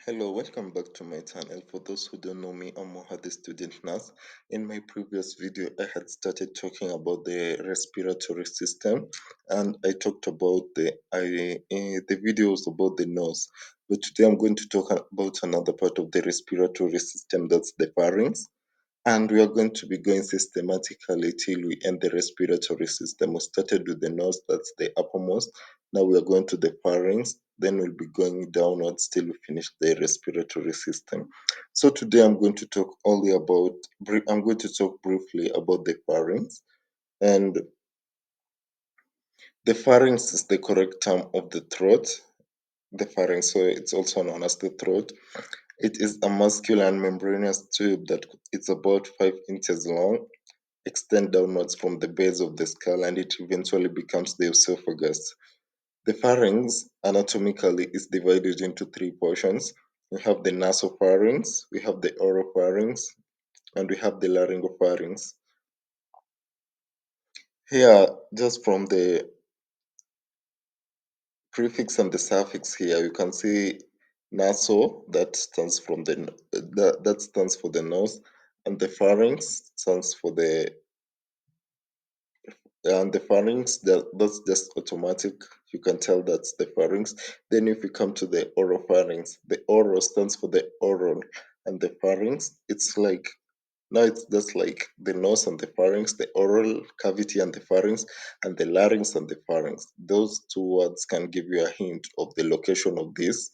Hello, welcome back to my channel. For those who don't know me, I'm Moha, the student nurse. In my previous video, I had started talking about the respiratory system, and I talked about the videos about the nose. But today, I'm going to talk about another part of the respiratory system, that's the pharynx. And we are going to be going systematically till we end the respiratory system. We started with the nose, that's the uppermost. Now we are going to the pharynx, then we'll be going downwards till we finish the respiratory system. So today I'm going to talk I'm going to talk briefly about the pharynx. And the pharynx is the correct term of the throat. The pharynx, so it's also known as the throat. It is a muscular and membranous tube that it's about 5 inches long, extend downwards from the base of the skull, and it eventually becomes the esophagus. The pharynx anatomically is divided into three portions. We have the nasopharynx, we have the oropharynx, and we have the laryngopharynx. Here, just from the prefix and the suffix here, you can see naso, that stands that stands for the nose, and the pharynx stands for the and the pharynx, that's just automatic. You can tell that's the pharynx. Then if we come to the oropharynx, the oro stands for the oral, and the pharynx, it's like, now it's just like the nose and the pharynx, the oral cavity and the pharynx, and the larynx and the pharynx. Those two words can give you a hint of the location of these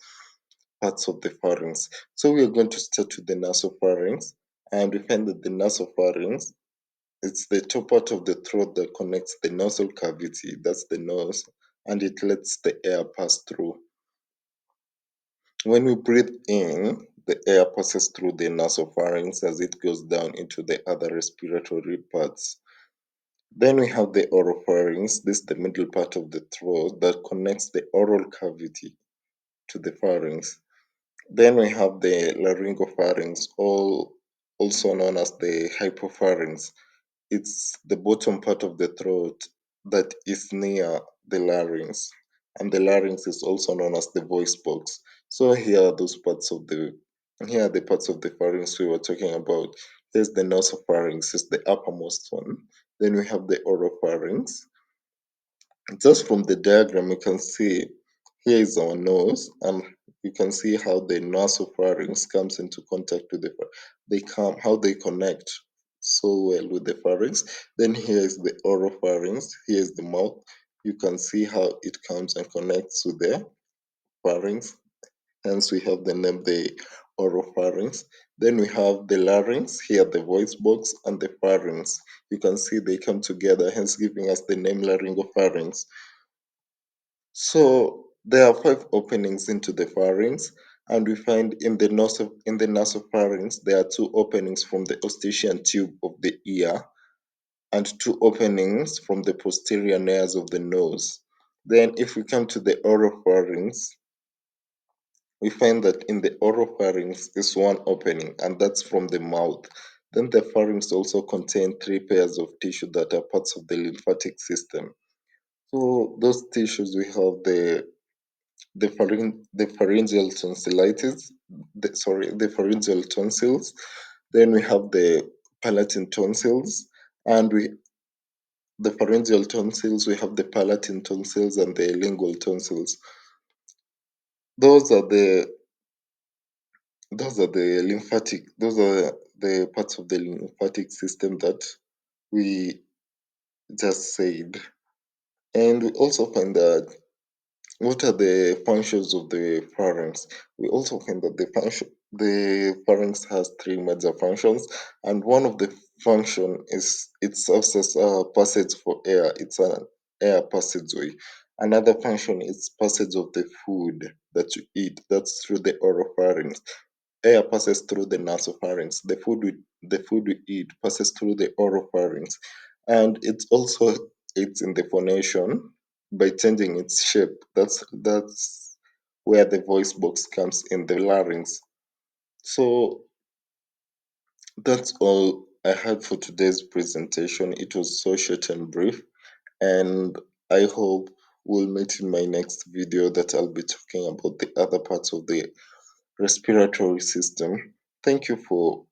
parts of the pharynx. So we are going to start with the nasopharynx, and we find that the nasopharynx, it's the top part of the throat that connects the nasal cavity, that's the nose, and it lets the air pass through. When we breathe in, the air passes through the nasopharynx as it goes down into the other respiratory parts. Then we have the oropharynx, this is the middle part of the throat that connects the oral cavity to the pharynx. Then we have the laryngopharynx, also known as the hypopharynx. It's the bottom part of the throat that is near the larynx, and the larynx is also known as the voice box. So here are the parts of the pharynx we were talking about. There's the nasopharynx, is the uppermost one. Then we have the oropharynx. Just from the diagram, you can see here is our nose, and you can see how the nasopharynx comes into contact with how they connect so well with the pharynx. Then here is the oropharynx, here is the mouth. You can see how it comes and connects with the pharynx. Hence, we have the name the oropharynx. Then we have the larynx, here the voice box, and the pharynx. You can see they come together, hence giving us the name laryngopharynx. So there are five openings into the pharynx, and we find in the nasopharynx there are two openings from the eustachian tube of the ear and two openings from the posterior nares of the nose. Then, if we come to the oropharynx, we find that in the oropharynx is one opening, and that's from the mouth. Then the pharynx also contains three pairs of tissue that are parts of the lymphatic system. So those tissues, we have the pharyngeal tonsillitis, the pharyngeal tonsils. Then we have the palatine tonsils, and the pharyngeal tonsils, we have the palatine tonsils and the lingual tonsils. Those are the those are the parts of the lymphatic system that we just said. And we also find that what are the functions of the pharynx? We also find that the pharynx has three major functions, and one of the function is it serves as a passage for air. It's an air passageway. Another function is passage of the food that you eat. That's through the oropharynx. Air passes through the nasopharynx. The food we eat passes through the oropharynx, and it also aids in the phonation by changing its shape. That's where the voice box comes in the larynx. So that's all I had for today's presentation. It was so short and brief, and I hope we'll meet in my next video that I'll be talking about the other parts of the respiratory system. Thank you for